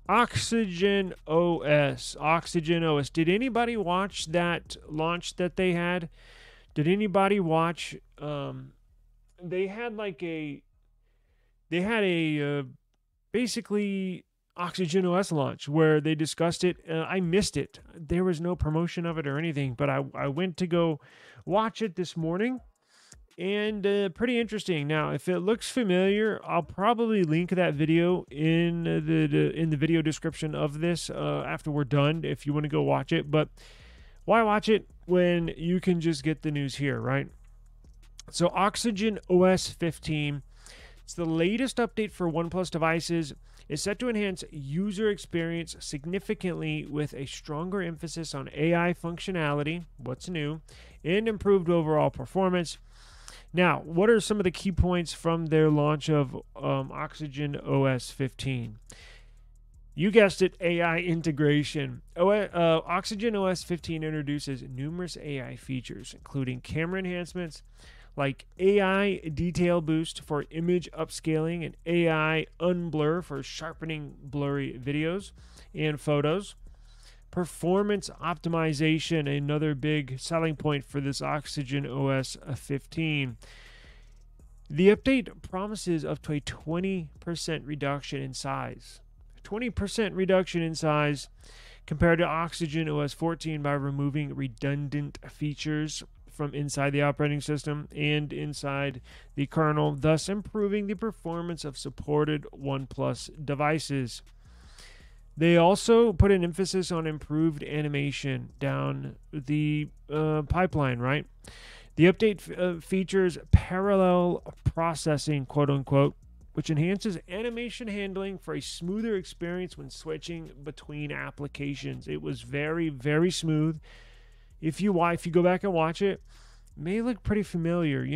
Oxygen OS. Oxygen OS. Did anybody watch that launch that they had? Did anybody watch? They had like a. They had a basically Oxygen OS launch where they discussed it. I missed it. There was no promotion of it or anything, but I went to go watch it this morning, and pretty interesting. Now, if it looks familiar, I'll probably link that video in the video description of this after we're done. If you want to go watch it, but why watch it when you can just get the news here, right? So, Oxygen OS 15. It's the latest update for OnePlus devices. Is set to enhance user experience significantly with a stronger emphasis on AI functionality, what's new, and improved overall performance. Now, what are some of the key points from their launch of Oxygen OS 15? You guessed it, AI integration. Oxygen OS 15 introduces numerous AI features, including camera enhancements like AI detail boost for image upscaling and AI unblur for sharpening blurry videos and photos. Performance optimization, another big selling point for this Oxygen OS 15. The update promises up to a 20% reduction in size. 20% reduction in size compared to Oxygen OS 14 by removing redundant features from inside the operating system and inside the kernel, thus improving the performance of supported OnePlus devices. They also put an emphasis on improved animation down the pipeline, right? The update features parallel processing, quote unquote, which enhances animation handling for a smoother experience when switching between applications. It was very, very smooth. If you go back and watch it, it may look pretty familiar.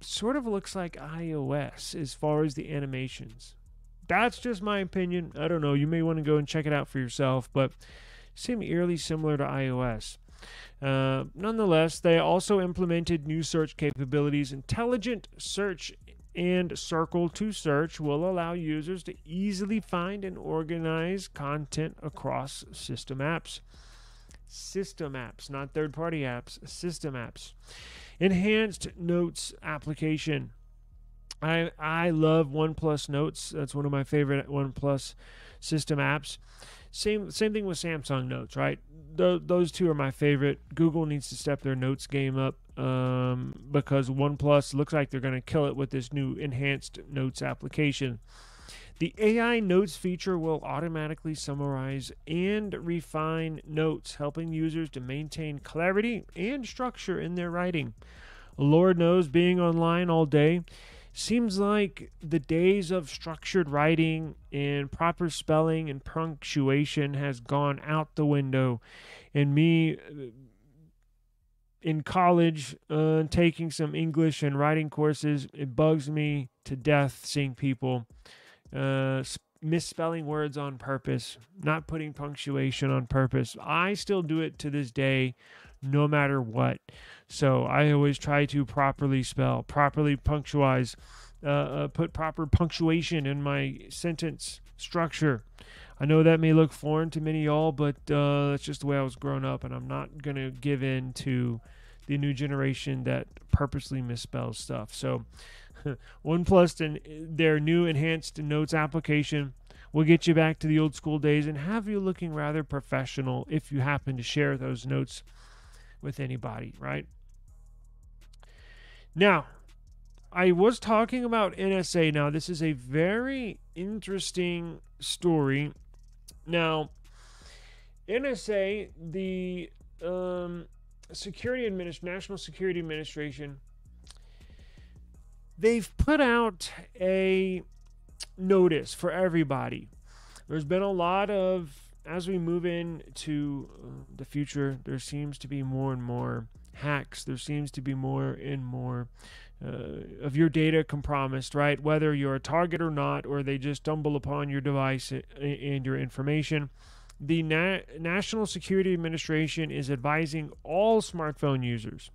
Sort of looks like iOS as far as the animations. That's just my opinion. I don't know. You may want to go and check it out for yourself, but seem eerily similar to iOS. Nonetheless, they also implemented new search capabilities. Intelligent search and circle to search will allow users to easily find and organize content across system apps. System apps, not third-party apps. System apps. Enhanced Notes application. I love OnePlus Notes. That's one of my favorite OnePlus system apps. Same thing with Samsung Notes, right? Those two are my favorite. Google needs to step their notes game up because OnePlus looks like they're going to kill it with this new enhanced notes application. The AI Notes feature will automatically summarize and refine notes, helping users to maintain clarity and structure in their writing. Lord knows, being online all day, seems like the days of structured writing and proper spelling and punctuation has gone out the window. And me in college taking some English and writing courses, it bugs me to death seeing people misspelling words on purpose, not putting punctuation on purpose. I still do it to this day, no matter what. So I always try to properly spell, properly punctuize, put proper punctuation in my sentence structure. I know that may look foreign to many of y'all, but that's just the way I was growing up, and I'm not going to give in to the new generation that purposely misspells stuff. So OnePlus and their new enhanced notes application will get you back to the old school days and have you looking rather professional if you happen to share those notes with anybody, right? Now, I was talking about NSA. Now, this is a very interesting story. Now, NSA, the National Security Administration, they've put out a notice for everybody. There's been a lot of, as we move into the future, there seems to be more and more hacks. There seems to be more and more of your data compromised, right? Whether you're a target or not, or they just stumble upon your device and your information. The National Security Administration is advising all smartphone users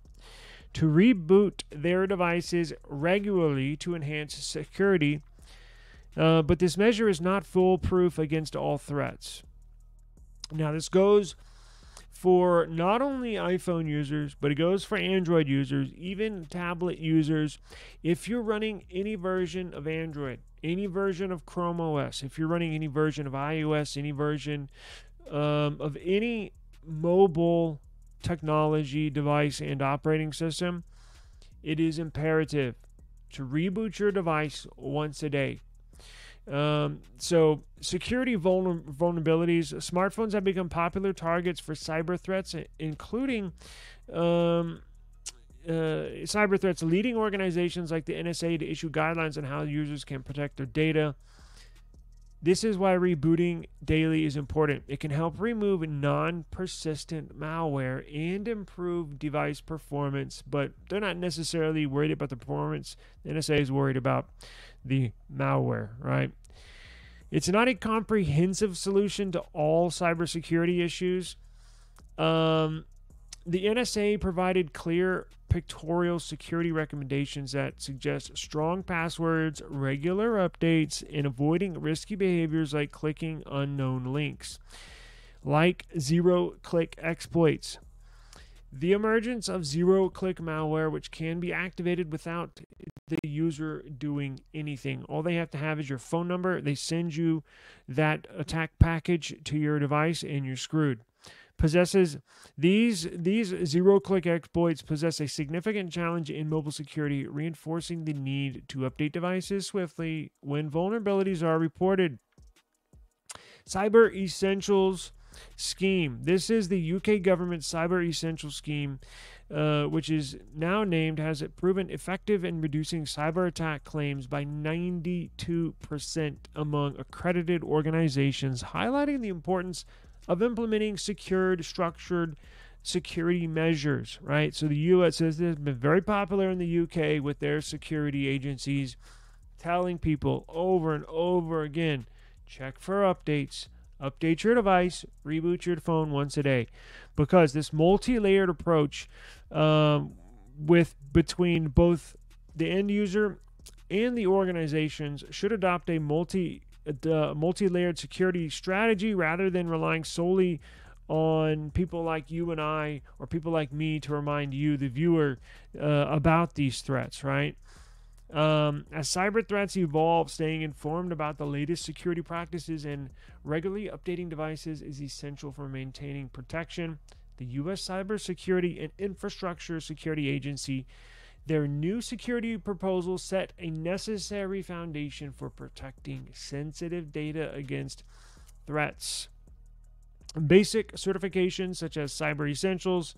to reboot their devices regularly to enhance security. But this measure is not foolproof against all threats. Now, this goes for not only iPhone users, but it goes for Android users, even tablet users. If you're running any version of Android, any version of Chrome OS, if you're running any version of iOS, any version of any mobile technology device and operating system, it is imperative to reboot your device once a day. So security vulnerabilities. Smartphones have become popular targets for cyber threats, including cyber threats, leading organizations like the NSA to issue guidelines on how users can protect their data. This is why rebooting daily is important. It can help remove non-persistent malware and improve device performance, but they're not necessarily worried about the performance. The NSA is worried about the malware, right? It's not a comprehensive solution to all cybersecurity issues. The NSA provided clear pictorial security recommendations that suggest strong passwords, regular updates, and avoiding risky behaviors like clicking unknown links, like zero-click exploits. The emergence of zero-click malware, which can be activated without the user doing anything. All they have to have is your phone number. They send you that attack package to your device, and you're screwed. These zero-click exploits possess a significant challenge in mobile security, reinforcing the need to update devices swiftly when vulnerabilities are reported. Cyber Essentials Scheme. This is the UK government Cyber Essentials Scheme, which is now named, has it proven effective in reducing cyber attack claims by 92% among accredited organizations, highlighting the importance of implementing secured, structured security measures, right? So the U.S. has been very popular in the U.K. with their security agencies telling people over and over again, check for updates, update your device, reboot your phone once a day. Because this multi-layered approach between both the end user and the organizations should adopt a multi-layered security strategy rather than relying solely on people like you and I or people like me to remind you, the viewer, about these threats, right? As cyber threats evolve, staying informed about the latest security practices and regularly updating devices is essential for maintaining protection. The U.S. Cybersecurity and Infrastructure Security Agency, their new security proposals set a necessary foundation for protecting sensitive data against threats. Basic certifications such as Cyber Essentials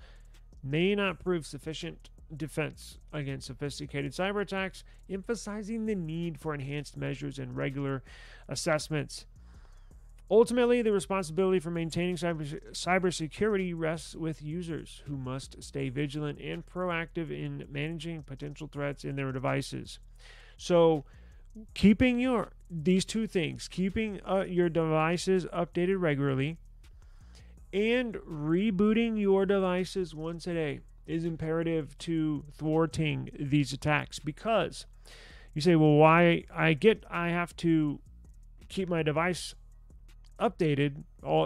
may not prove sufficient defense against sophisticated cyber attacks, emphasizing the need for enhanced measures and regular assessments. Ultimately, the responsibility for maintaining cybersecurity rests with users, who must stay vigilant and proactive in managing potential threats in their devices. So, keeping these two things, keeping your devices updated regularly and rebooting your devices once a day is imperative to thwarting these attacks. Because you say, well, why I have to keep my device updated,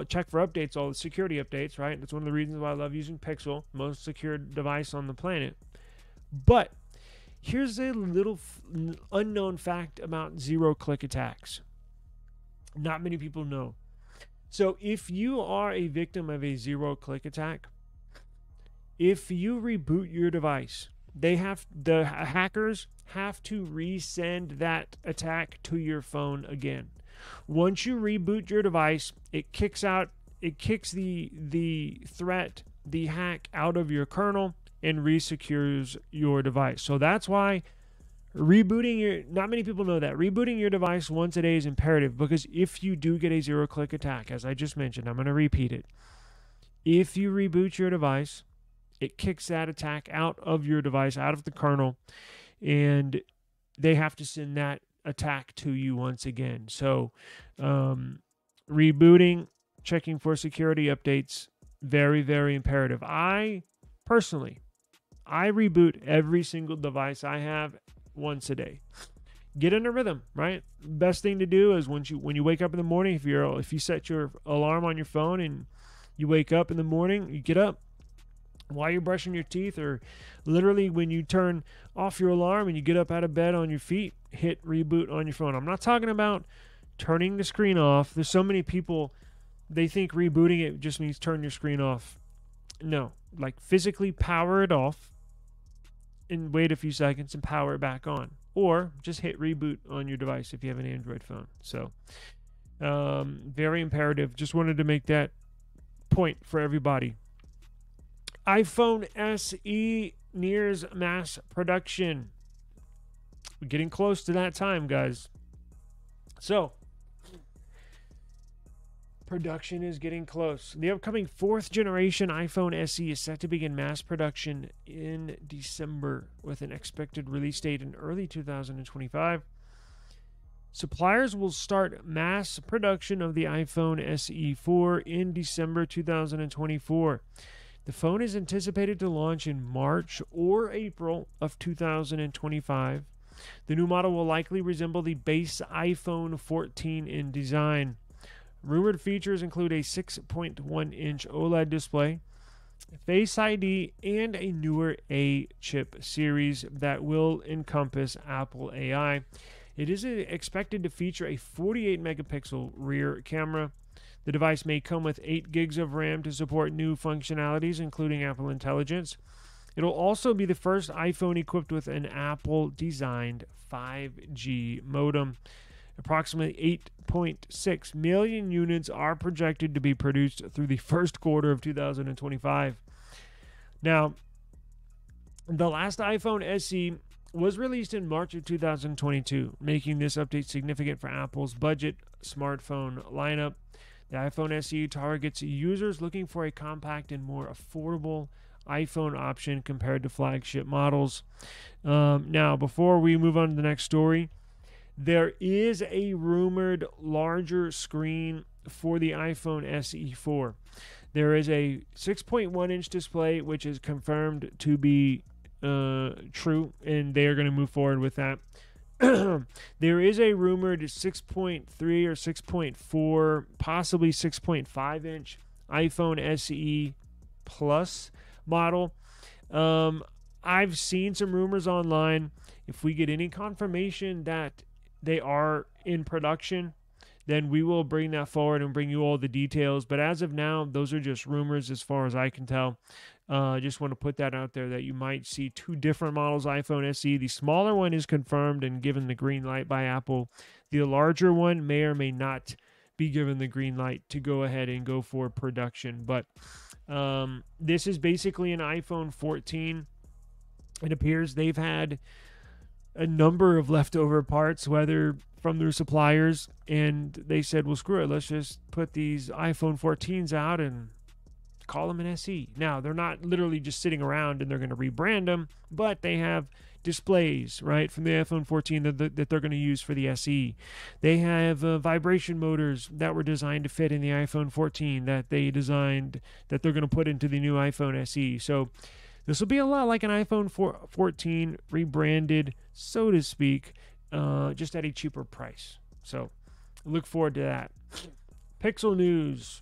check for updates, all the security updates, right? That's one of the reasons why I love using Pixel, most secure device on the planet. But here's a little unknown fact about zero-click attacks. Not many people know. So if you are a victim of a zero-click attack, if you reboot your device, the hackers have to resend that attack to your phone again. Once you reboot your device, it kicks the threat, the hack, out of your kernel and resecures your device. So that's why not many people know that rebooting your device once a day is imperative, because if you do get a zero-click attack, as I just mentioned, I'm going to repeat it. If you reboot your device, it kicks that attack out of your device, out of the kernel, and they have to send that attack to you once again. So rebooting, checking for security updates, very, very imperative. I reboot every single device I have once a day. get in a rhythm, right? Best thing to do is when you wake up in the morning, if you set your alarm on your phone and you wake up in the morning, you get up while you're brushing your teeth, or literally when you turn off your alarm and you get up out of bed on your feet, hit reboot on your phone. I'm not talking about turning the screen off. There's so many people, they think rebooting it just means turn your screen off. No, like physically power it off and wait a few seconds and power it back on, or just hit reboot on your device if you have an Android phone. So very imperative. Just wanted to make that point for everybody. iPhone SE nears mass production. We're getting close to that time, guys. So production is getting close. The upcoming 4th generation iPhone SE is set to begin mass production in December, with an expected release date in early 2025. Suppliers will start mass production of the iPhone SE4 in December 2024. The phone is anticipated to launch in March or April of 2025. The new model will likely resemble the base iPhone 14 in design. Rumored features include a 6.1-inch OLED display, Face ID, and a newer A-chip series that will encompass Apple AI. It is expected to feature a 48-megapixel rear camera. The device may come with 8 gigs of RAM to support new functionalities, including Apple Intelligence. It will also be the first iPhone equipped with an Apple-designed 5G modem. Approximately 8.6 million units are projected to be produced through the first quarter of 2025. Now, the last iPhone SE was released in March of 2022, making this update significant for Apple's budget smartphone lineup. The iPhone SE targets users looking for a compact and more affordable iPhone option compared to flagship models. Now, before we move on to the next story, there is a rumored larger screen for the iPhone SE4. There is a 6.1-inch display, which is confirmed to be true, and they are going to move forward with that. There is a rumored 6.3 or 6.4, possibly 6.5-inch iPhone SE Plus model. I've seen some rumors online. If we get any confirmation that they are in production, then we will bring that forward and bring you all the details. But as of now, those are just rumors as far as I can tell. Just want to put that out there that you might see 2 different models iPhone SE. The smaller one is confirmed and given the green light by Apple. The larger one may or may not be given the green light to go ahead and go for production. But this is basically an iPhone 14. It appears they've had a number of leftover parts, whether from their suppliers, and they said, well, screw it, let's just put these iPhone 14s out and call them an SE. Now, they're not literally just sitting around and they're going to rebrand them, but they have displays, right, from the iPhone 14 that they're going to use for the SE. They have vibration motors that were designed to fit in the iPhone 14 that they designed that they're going to put into the new iPhone SE. So this will be a lot like an iPhone 14 rebranded, so to speak, just at a cheaper price. So look forward to that. Pixel news.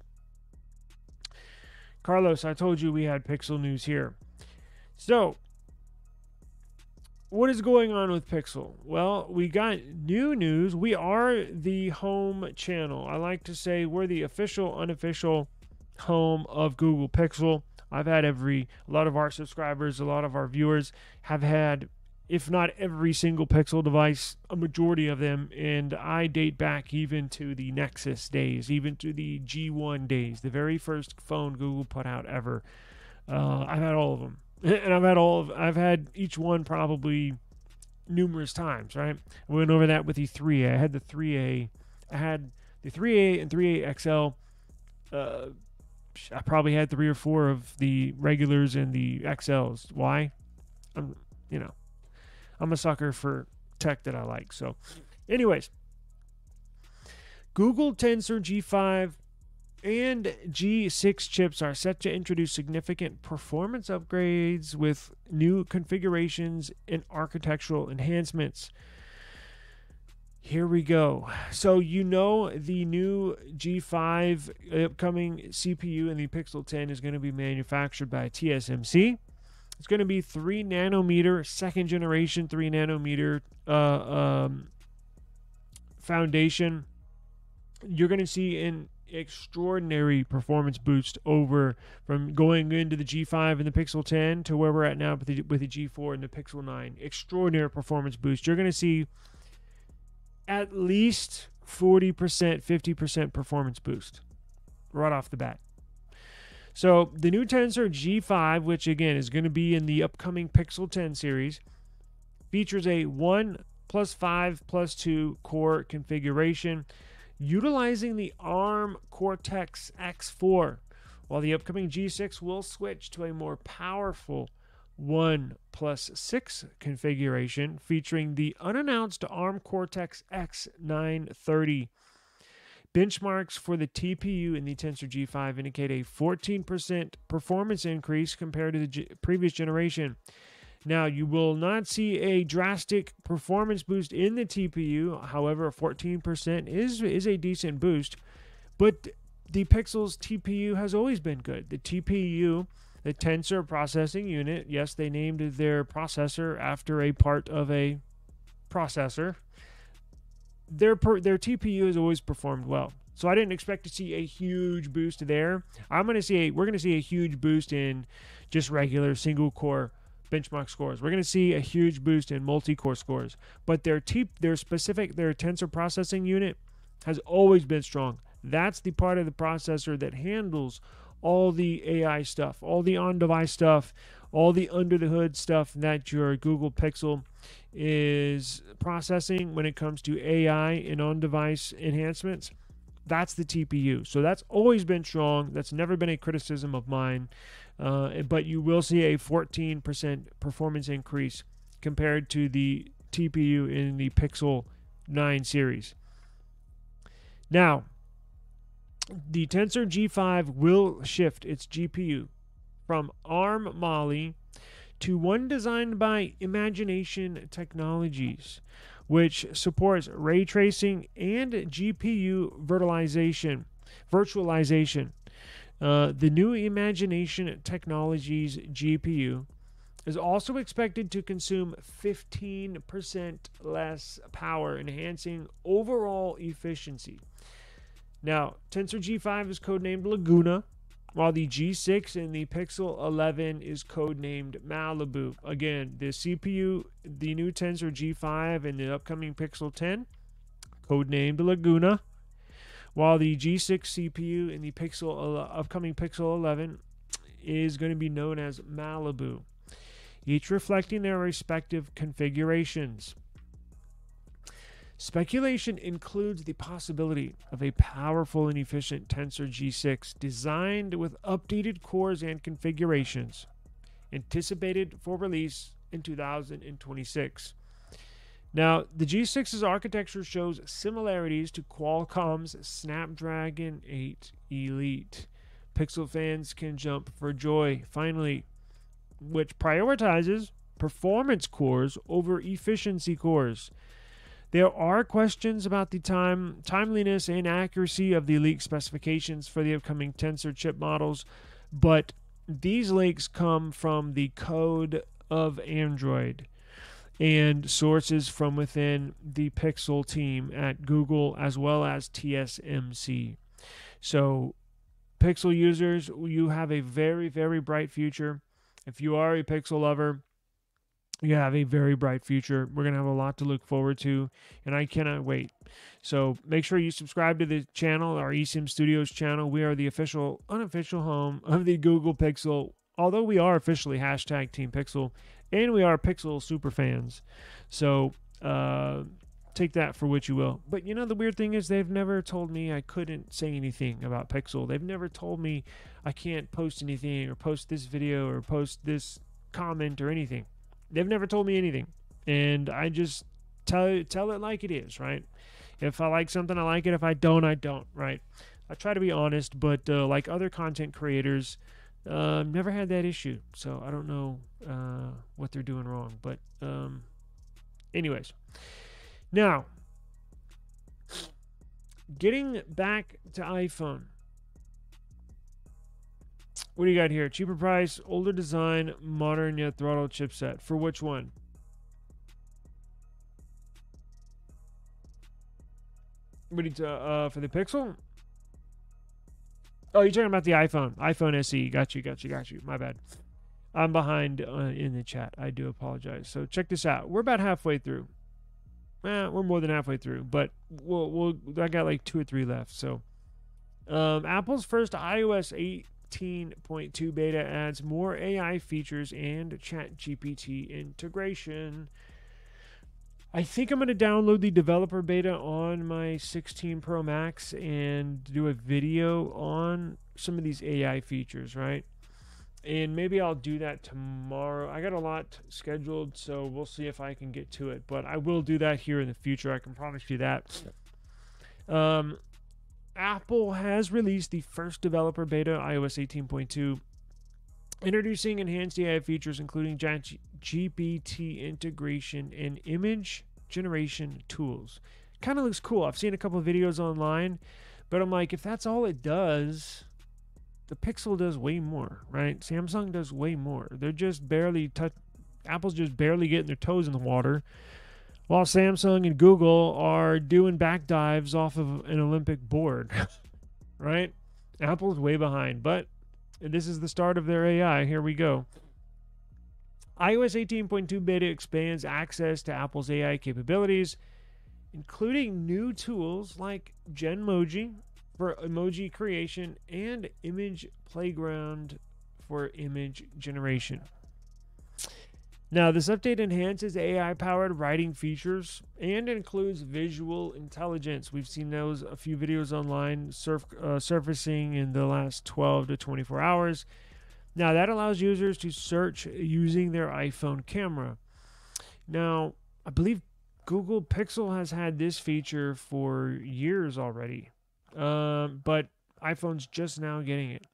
Carlos, I told you we had Pixel news here. So, what is going on with Pixel? Well, we got new news. We are the home channel. I like to say we're the official, unofficial home of Google Pixel. I've had a lot of our subscribers, a lot of our viewers have had, if not every single Pixel device, a majority of them, and I date back even to the Nexus days, even to the G1 days, the very first phone Google put out ever. I've had all of them, and I've had each one probably numerous times, right? I went over that with the 3A. I had the 3A. I had the 3A and 3A XL. I probably had 3 or 4 of the regulars and the XLs. Why? I'm a sucker for tech that I like. So, anyways, Google Tensor G5 and G6 chips are set to introduce significant performance upgrades with new configurations and architectural enhancements. Here we go. So the new G5 upcoming CPU in the Pixel 10 is going to be manufactured by TSMC. It's going to be 3 nanometer, second generation 3 nanometer foundation. You're going to see an extraordinary performance boost over from going into the G5 and the Pixel 10 to where we're at now with the G4 and the Pixel 9. Extraordinary performance boost. You're going to see at least 40%, 50% performance boost right off the bat. So the new Tensor G5, which again is going to be in the upcoming Pixel 10 series, features a 1+5+2 core configuration utilizing the ARM Cortex X4, while the upcoming G6 will switch to a more powerful 1+6 configuration featuring the unannounced ARM Cortex X930. Benchmarks for the TPU in the Tensor G5 indicate a 14% performance increase compared to the previous generation. Now, you will not see a drastic performance boost in the TPU. However, 14% is a decent boost. But the Pixel's TPU has always been good. The TPU, the Tensor Processing Unit, yes, they named their processor after a part of a processor. Their TPU has always performed well. So I didn't expect to see a huge boost there. We're going to see a huge boost in just regular single core benchmark scores. We're going to see a huge boost in multi-core scores. But their Tensor Processing Unit has always been strong. That's the part of the processor that handles all the AI stuff, all the on-device stuff, all the under-the-hood stuff that your Google Pixel is processing when it comes to AI and on-device enhancements. That's the TPU. So that's always been strong. That's never been a criticism of mine. But you will see a 14% performance increase compared to the TPU in the Pixel 9 series. Now, the Tensor G5 will shift its GPU from ARM Mali to one designed by Imagination Technologies, which supports ray tracing and GPU virtualization. The new Imagination Technologies GPU is also expected to consume 15% less power, enhancing overall efficiency. Now, Tensor G5 is codenamed Laguna, while the G6 in the Pixel 11 is codenamed Malibu. Again, the CPU, the new Tensor G5 and the upcoming Pixel 10, codenamed Laguna, while the G6 CPU in the upcoming Pixel 11 is going to be known as Malibu, each reflecting their respective configurations. Speculation includes the possibility of a powerful and efficient Tensor G6 designed with updated cores and configurations, anticipated for release in 2026. Now, the G6's architecture shows similarities to Qualcomm's Snapdragon 8 Elite. Pixel fans can jump for joy, finally, which prioritizes performance cores over efficiency cores. There are questions about the timeliness and accuracy of the leaked specifications for the upcoming Tensor chip models, but these leaks come from the code of Android and sources from within the Pixel team at Google as well as TSMC. So, Pixel users, you have a very, very bright future. If you are a Pixel lover, you have a very bright future. We're going to have a lot to look forward to, and I cannot wait. So make sure you subscribe to the channel, our eSIM Studios channel. We are the unofficial home of the Google Pixel, although we are officially hashtag Team Pixel, and we are Pixel super fans. So take that for what you will. But you know, the weird thing is they've never told me I couldn't say anything about Pixel. They've never told me I can't post anything or post this video or post this comment or anything. They've never told me anything, and I just tell it like it is, right? If I like something, I like it. If I don't, I don't, right? I try to be honest, but like other content creators, never had that issue, so I don't know what they're doing wrong. But anyways, now Getting back to iPhone. What do you got here? Cheaper price, older design, modern yet throttle chipset. For which one? What do you for the Pixel? Oh, you're talking about the iPhone SE. Got you. My bad. I'm behind in the chat. I do apologize. So check this out. We're about halfway through. We're more than halfway through, but I got like 2 or 3 left. So, Apple's first iOS 18.2 beta adds more AI features and ChatGPT integration. I think I'm going to download the developer beta on my 16 Pro Max and do a video on some of these AI features, right? And maybe I'll do that tomorrow. I got a lot scheduled, so we'll see if I can get to it. But I will do that here in the future. I can promise you that. Apple has released the first developer beta, iOS 18.2, introducing enhanced AI features, including GPT integration and image generation tools. Kind of looks cool. I've seen a couple of videos online, but I'm like, if that's all it does, the Pixel does way more, right? Samsung does way more. They're just barely Apple's just barely getting their toes in the water, while Samsung and Google are doing back dives off of an Olympic board, right? Apple's way behind, but this is the start of their AI. Here we go. iOS 18.2 beta expands access to Apple's AI capabilities, including new tools like Genmoji for emoji creation and Image Playground for image generation. Now, this update enhances AI-powered writing features and includes visual intelligence. We've seen those a few videos online surfacing in the last 12 to 24 hours. Now, that allows users to search using their iPhone camera. Now, I believe Google Pixel has had this feature for years already, but iPhone's just now getting it.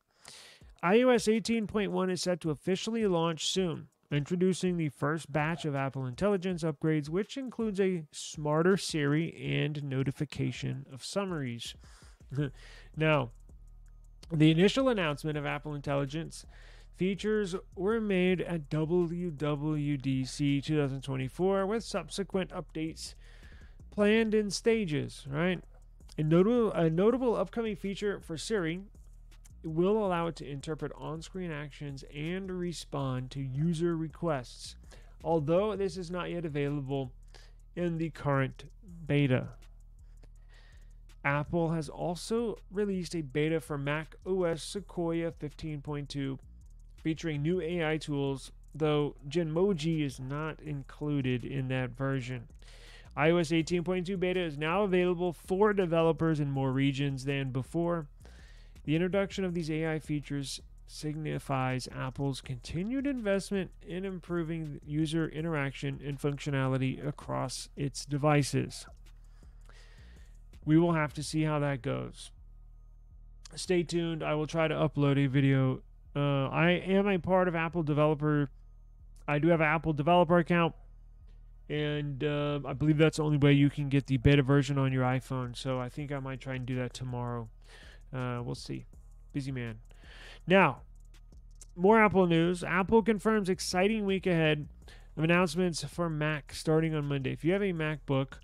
iOS 18.1 is set to officially launch soon, introducing the first batch of Apple Intelligence upgrades, which includes a smarter Siri and notification of summaries. Now, the initial announcement of Apple Intelligence features were made at WWDC 2024, with subsequent updates planned in stages, right? A notable upcoming feature for Siri will allow it to interpret on-screen actions and respond to user requests, although this is not yet available in the current beta. Apple has also released a beta for Mac OS Sequoia 15.2 featuring new AI tools, though Genmoji is not included in that version. iOS 18.2 beta is now available for developers in more regions than before. The introduction of these AI features signifies Apple's continued investment in improving user interaction and functionality across its devices. We will have to see how that goes. Stay tuned. I will try to upload a video. I am a part of Apple Developer. I do have an Apple Developer account, and I believe that's the only way you can get the beta version on your iPhone. So I think I might try and do that tomorrow. We'll see. Busy man. Now, more Apple news. Apple confirms exciting week ahead of announcements for Mac starting on Monday. If you have a MacBook,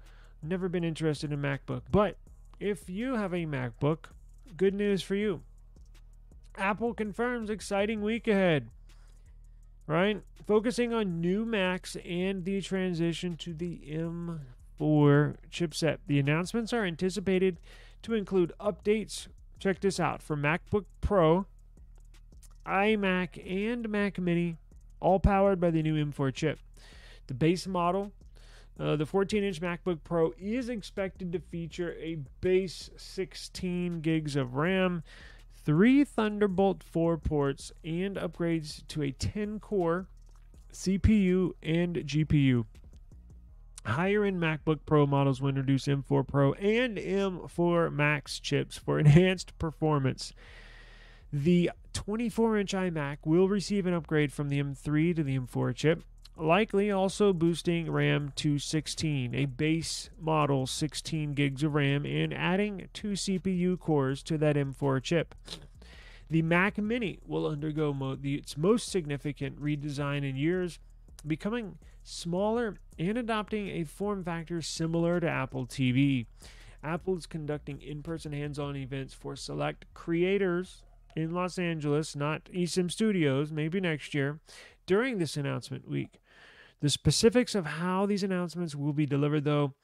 never been interested in MacBook, but if you have a MacBook, good news for you. Apple confirms exciting week ahead, right? Focusing on new Macs and the transition to the M4 chipset. The announcements are anticipated to include updates. Check this out. For MacBook Pro, iMac, and Mac Mini, all powered by the new M4 chip. The base model, the 14-inch MacBook Pro, is expected to feature a base 16 gigs of RAM, 3 Thunderbolt 4 ports, and upgrades to a 10-core CPU and GPU. Higher-end MacBook Pro models will introduce M4 Pro and M4 Max chips for enhanced performance. The 24-inch iMac will receive an upgrade from the M3 to the M4 chip. likely also boosting RAM to 16, a base model 16 gigs of RAM, and adding 2 CPU cores to that M4 chip. The Mac Mini will undergo its most significant redesign in years, becoming smaller and adopting a form factor similar to Apple TV. Apple is conducting in-person hands-on events for select creators in Los Angeles, not eSIM Studios, maybe next year, during this announcement week. The specifics of how these announcements will be delivered, though,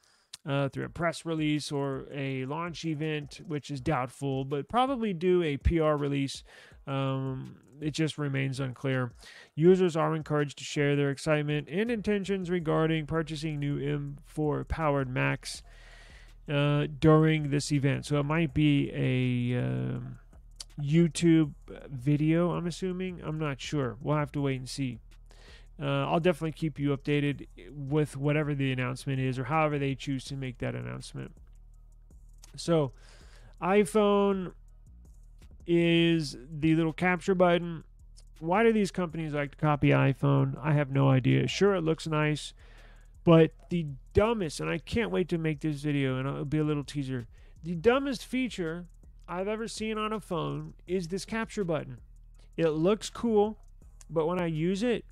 through a press release or a launch event, which is doubtful, but probably do a PR release. It just remains unclear. Users are encouraged to share their excitement and intentions regarding purchasing new M4 powered Macs during this event. So it might be a YouTube video, I'm assuming. I'm not sure. We'll have to wait and see. I'll definitely keep you updated with whatever the announcement is or however they choose to make that announcement. So, iPhone is the little capture button. Why do these companies like to copy iPhone? I have no idea. Sure, it looks nice, but the dumbest, and I can't wait to make this video, and it'll be a little teaser. The dumbest feature I've ever seen on a phone is this capture button. It looks cool, but when I use it,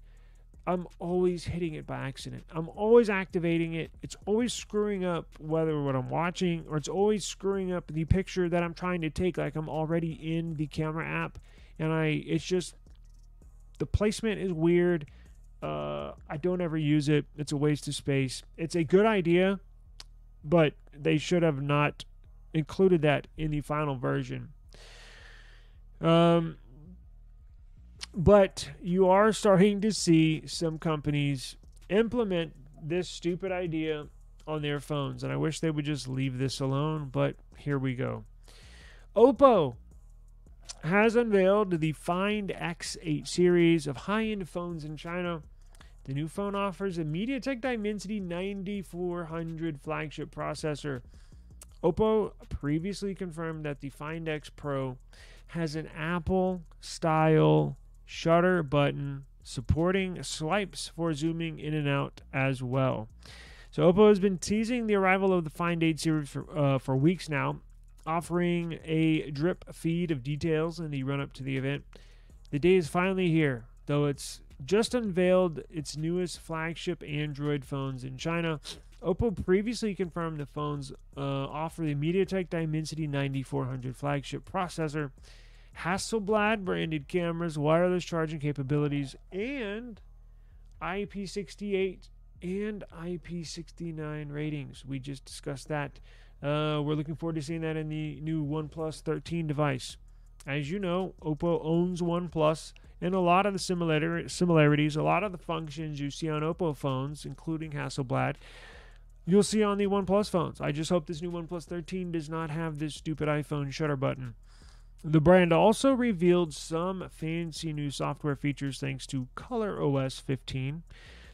I'm always hitting it by accident. I'm always activating it. It's always screwing up whether what I'm watching, or it's always screwing up the picture that I'm trying to take, like I'm already in the camera app. And it's just, the placement is weird. I don't ever use it. It's a waste of space. It's a good idea, but they should have not included that in the final version. But you are starting to see some companies implement this stupid idea on their phones, and I wish they would just leave this alone, but here we go. Oppo has unveiled the Find X8 series of high-end phones in China. The new phone offers a MediaTek Dimensity 9400 flagship processor. Oppo previously confirmed that the Find X Pro has an Apple-style shutter button supporting swipes for zooming in and out as well. So Oppo has been teasing the arrival of the Find 8 series for weeks now, offering a drip feed of details in the run-up to the event. The day is finally here, though it's just unveiled its newest flagship Android phones in China. Oppo previously confirmed the phones offer the MediaTek Dimensity 9400 flagship processor, Hasselblad branded cameras, wireless charging capabilities, and IP68 and IP69 ratings. We just discussed that. We're looking forward to seeing that in the new OnePlus 13 device. As you know, Oppo owns OnePlus, and a lot of the similarities, a lot of the functions you see on Oppo phones, including Hasselblad, you'll see on the OnePlus phones. I just hope this new OnePlus 13 does not have this stupid iPhone shutter button. The brand also revealed some fancy new software features thanks to ColorOS 15,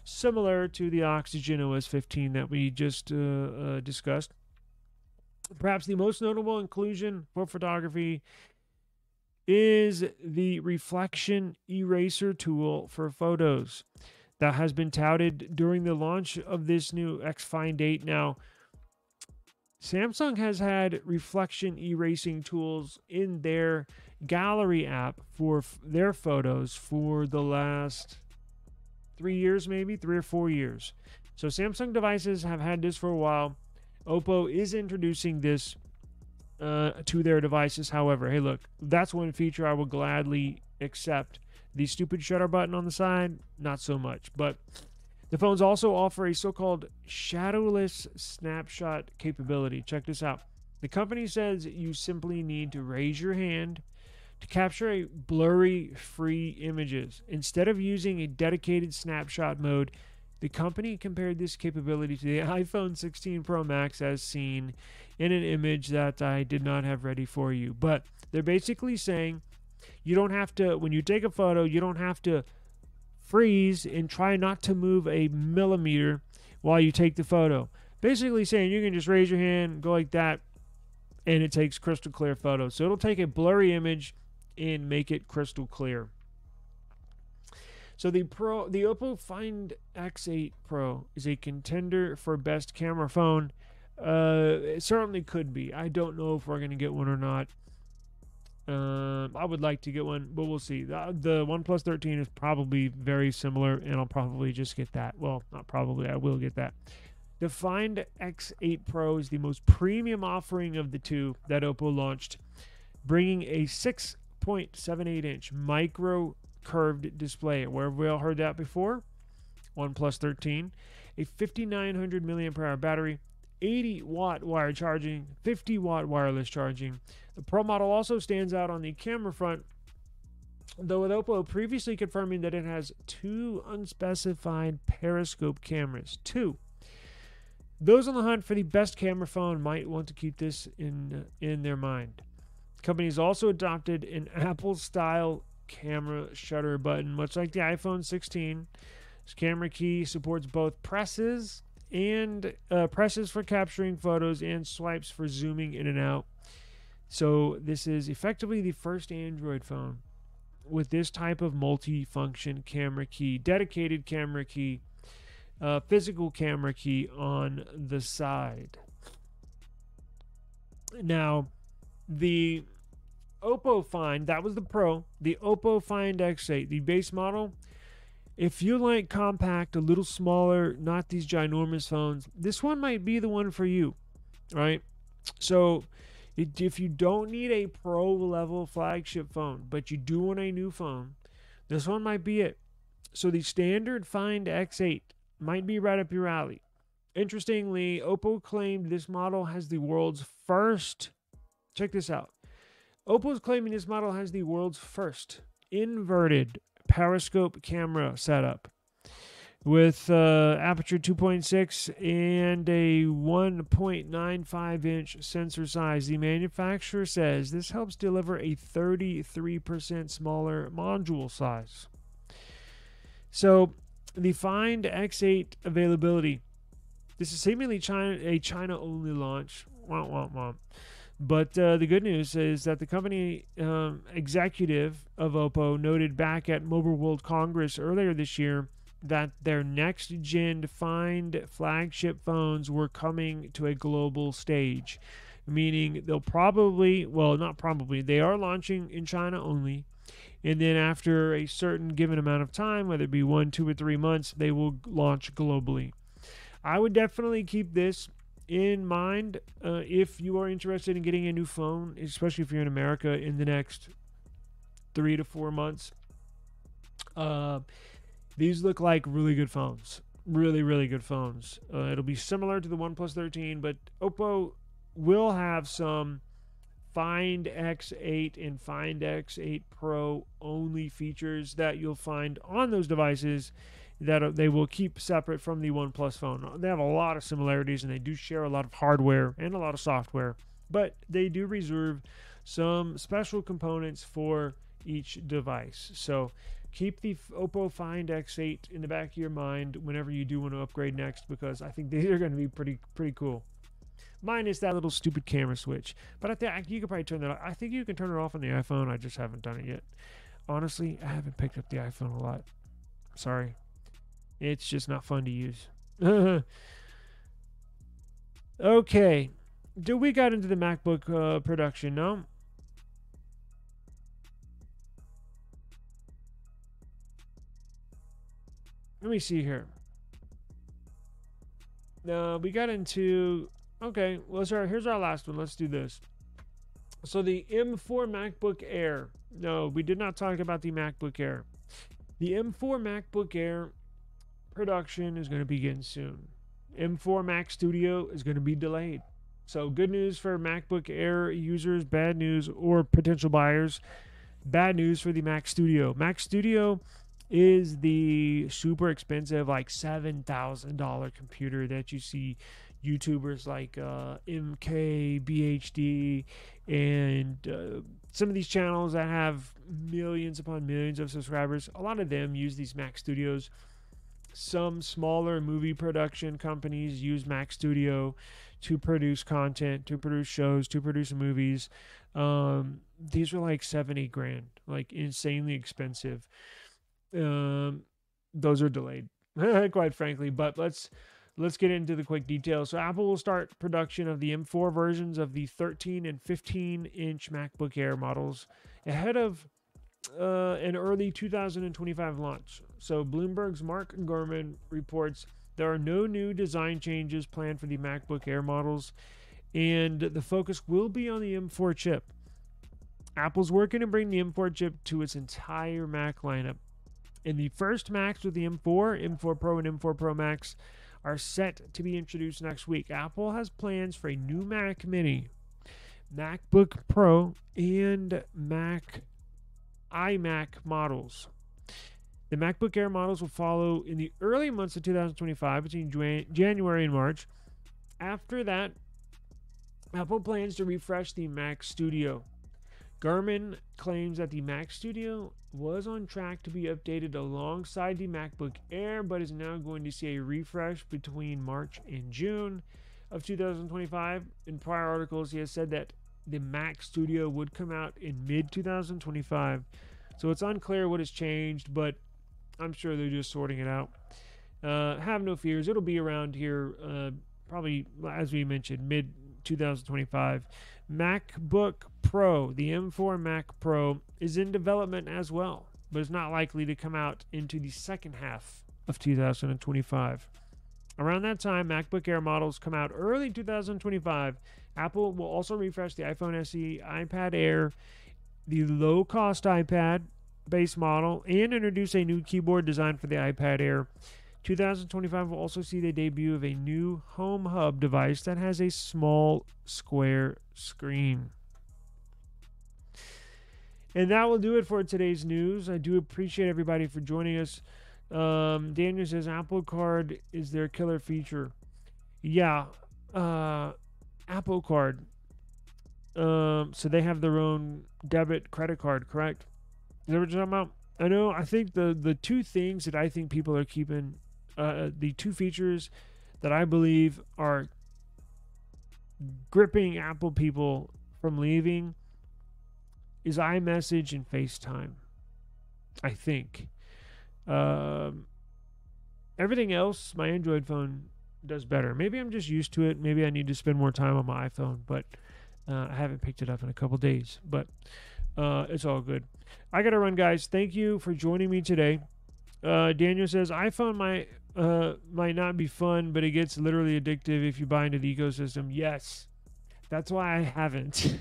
similar to the Oxygen OS 15 that we just discussed. Perhaps the most notable inclusion for photography is the reflection eraser tool for photos that has been touted during the launch of this new X Find 8. Now, Samsung has had reflection erasing tools in their gallery app for their photos for the last 3 years, maybe 3 or 4 years. So Samsung devices have had this for a while. Oppo is introducing this to their devices. However, hey, look, that's one feature I will gladly accept. The stupid shutter button on the side, not so much. But the phones also offer a so-called shadowless snapshot capability. Check this out. The company says you simply need to raise your hand to capture a blurry, free images. Instead of using a dedicated snapshot mode, the company compared this capability to the iPhone 16 Pro Max as seen in an image that I did not have ready for you. But they're basically saying you don't have to, when you take a photo, you don't have to freeze and try not to move a millimeter while you take the photo. Basically saying you can just raise your hand, go like that, and it takes crystal clear photos. So it'll take a blurry image and make it crystal clear. So the Oppo Find X8 Pro is a contender for best camera phone. It certainly could be. I don't know if we're going to get one or not. I would like to get one, but we'll see. The OnePlus 13 is probably very similar, and I'll probably just get that. Well, not probably, I will get that. The Find X8 Pro is the most premium offering of the two that Oppo launched, bringing a 6.78-inch micro curved display. Where have we all heard that before? OnePlus 13. A 5,900 milliamp hour battery, 80-watt wired charging, 50-watt wireless charging. The Pro model also stands out on the camera front, though with Oppo previously confirming that it has 2 unspecified periscope cameras. 2. Those on the hunt for the best camera phone might want to keep this in their mind. The company has also adopted an Apple-style camera shutter button, much like the iPhone 16. This camera key supports both presses for capturing photos and swipes for zooming in and out. So this is effectively the first Android phone with this type of multi-function camera key, dedicated camera key, physical camera key on the side. Now, the Oppo Find, that was the Pro, the Oppo Find X8, the base model. If you like compact, a little smaller, not these ginormous phones, this one might be the one for you, right? So if you don't need a pro level flagship phone, but you do want a new phone, this one might be it. So the standard Find X8 might be right up your alley. Interestingly, Oppo claimed this model has the world's first, check this out. Oppo's claiming this model has the world's first inverted periscope camera setup with aperture 2.6 and a 1.95-inch sensor size. The manufacturer says this helps deliver a 33% smaller module size. So the Find X8 availability. This is seemingly a China-only launch. Womp, womp, womp. But the good news is that the company executive of Oppo noted back at Mobile World Congress earlier this year that their next-gen Find flagship phones were coming to a global stage, meaning they'll probably, well, not probably, they are launching in China only, and then after a certain given amount of time, whether it be 1, 2, or 3 months, they will launch globally. I would definitely keep this in mind if you are interested in getting a new phone, especially if you're in America in the next 3 to 4 months. These look like really good phones. Really, really good phones. It'll be similar to the OnePlus 13, but Oppo will have some Find X8 and Find X8 Pro only features that you'll find on those devices that they will keep separate from the OnePlus phone. They have a lot of similarities, and they do share a lot of hardware and a lot of software, but they do reserve some special components for each device. So keep the Oppo Find X8 in the back of your mind whenever you do want to upgrade next, because I think these are going to be pretty cool. Minus that little stupid camera switch. But I think you could probably turn that off. I think you can turn it off on the iPhone. I just haven't done it yet. Honestly, I haven't picked up the iPhone a lot. Sorry. It's just not fun to use. Okay. We got into the MacBook production, no? Let me see here. We got into... Okay, well, here's our last one. Let's do this. So the M4 MacBook Air. No, we did not talk about the MacBook Air. The M4 MacBook Air production is going to begin soon. M4 Mac Studio is going to be delayed. So good news for MacBook Air users, bad news, or potential buyers. Bad news for the Mac Studio. Mac Studio is the super expensive, like $7,000 computer that you see YouTubers like MKBHD and some of these channels that have millions upon millions of subscribers. A lot of them use these Mac Studios. Some smaller movie production companies use Mac Studio to produce content, to produce shows, to produce movies. These are like $7-8 grand, like insanely expensive. those are delayed, quite frankly. But let's get into the quick details. So Apple will start production of the M4 versions of the 13 and 15-inch MacBook Air models ahead of an early 2025 launch. So Bloomberg's Mark Gurman reports there are no new design changes planned for the MacBook Air models, and the focus will be on the M4 chip. Apple's working to bring the M4 chip to its entire Mac lineup. And the first Macs with the M4, M4 Pro, and M4 Pro Max are set to be introduced next week. Apple has plans for a new Mac Mini, MacBook Pro, and iMac models. The MacBook Air models will follow in the early months of 2025 between January and March. After that, Apple plans to refresh the Mac Studio. Gurman claims that the Mac Studio was on track to be updated alongside the MacBook Air, but is now going to see a refresh between March and June of 2025. In prior articles, he has said that the Mac Studio would come out in mid-2025. So it's unclear what has changed, but I'm sure they're just sorting it out. Have no fears. It'll be around here, probably, as we mentioned, mid-2025. MacBook Pro, the M4 Mac Pro, is in development as well, but is not likely to come out into the second half of 2025. Around that time, MacBook Air models come out early 2025. Apple will also refresh the iPhone SE, iPad Air, the low-cost iPad base model, and introduce a new keyboard design for the iPad Air. 2025 will also see the debut of a new Home Hub device that has a small square screen. And that will do it for today's news. I do appreciate everybody for joining us. Daniel says Apple Card is their killer feature. Yeah, Apple Card. So they have their own debit credit card, correct? Is that what you're talking about? I know. I think the two things that I think people are keeping, the two features that I believe are gripping Apple people from leaving is iMessage and FaceTime. I think. Everything else, my Android phone does better. Maybe I'm just used to it. Maybe I need to spend more time on my iPhone, but I haven't picked it up in a couple days. But it's all good. I gotta run, guys. Thank you for joining me today. Daniel says iPhone might not be fun, but it gets literally addictive if you buy into the ecosystem. Yes, that's why I haven't.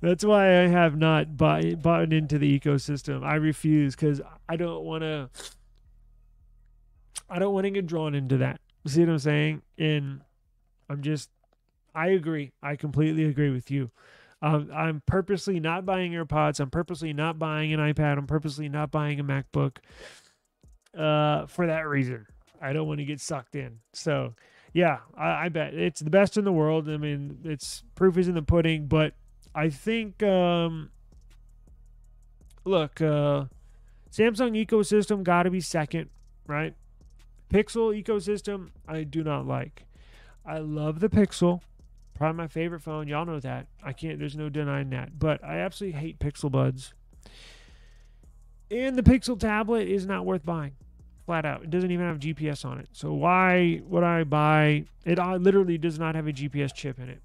That's why I have not bought into the ecosystem. I refuse because I don't want to get drawn into that. See what I'm saying? And I agree. I completely agree with you. I'm purposely not buying AirPods. I'm purposely not buying an iPad. I'm purposely not buying a MacBook for that reason. I don't want to get sucked in. So, yeah, I bet it's the best in the world. I mean, it's proof is in the pudding, but I think, Samsung ecosystem got to be second, right? Pixel ecosystem, I do not like. I love the Pixel. Probably my favorite phone. Y'all know that. There's no denying that. But I absolutely hate Pixel Buds. And the Pixel tablet is not worth buying. Flat out. It doesn't even have GPS on it. So why would I buy it? Literally does not have a GPS chip in it.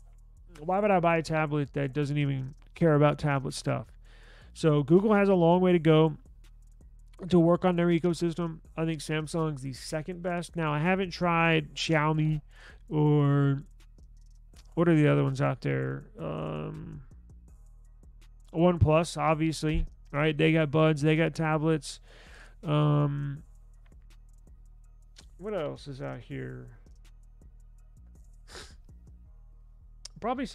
Why would I buy a tablet that doesn't even care about tablet stuff? So Google has a long way to go to work on their ecosystem. I think Samsung's the second best. Now, I haven't tried Xiaomi or what are the other ones out there? OnePlus, obviously, right? They got buds, they got tablets. What else is out here? Probably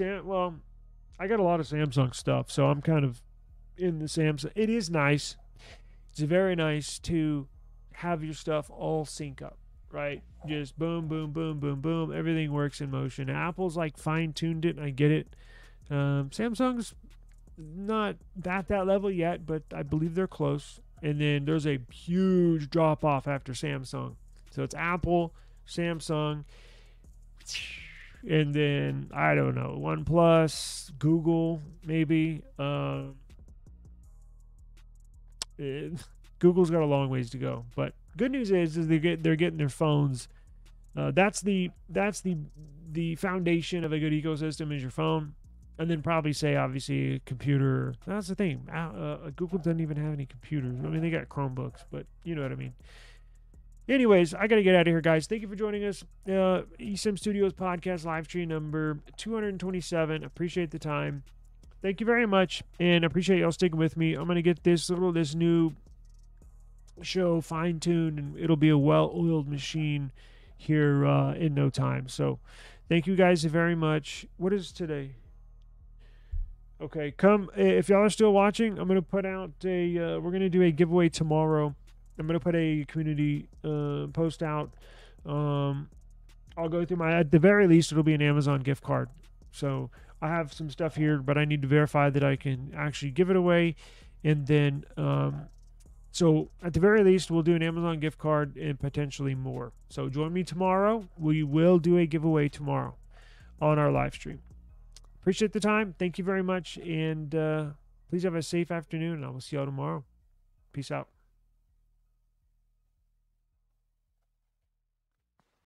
I got a lot of Samsung stuff, so I'm kind of in the Samsung. It is nice. It's very nice to have your stuff all sync up, right? Just boom, boom, boom, boom, boom. Everything works in motion. Apple's like fine-tuned it, and I get it. Samsung's not at that level yet, but I believe they're close. And then there's a huge drop-off after Samsung. So it's Apple, Samsung, and then, I don't know, OnePlus, Google, maybe. Google's got a long ways to go. But good news is they're getting their phones. That's the foundation of a good ecosystem is your phone, and then probably say obviously a computer. That's the thing. Google doesn't even have any computers. I mean, they got Chromebooks, but you know what I mean. Anyways, I got to get out of here, guys. Thank you for joining us. eSIM Studios podcast live stream number 227. Appreciate the time. Thank you very much, and appreciate y'all sticking with me. I'm going to get this new show fine-tuned, and it'll be a well-oiled machine here in no time. So thank you guys very much. What is today? Okay, if y'all are still watching, I'm going to put out we're going to do a giveaway tomorrow. I'm going to put a community post out. I'll go through at the very least, it'll be an Amazon gift card. So I have some stuff here, but I need to verify that I can actually give it away. And then, so at the very least, we'll do an Amazon gift card and potentially more. So join me tomorrow. We will do a giveaway tomorrow on our live stream. Appreciate the time. Thank you very much. And please have a safe afternoon. And I will see y'all tomorrow. Peace out.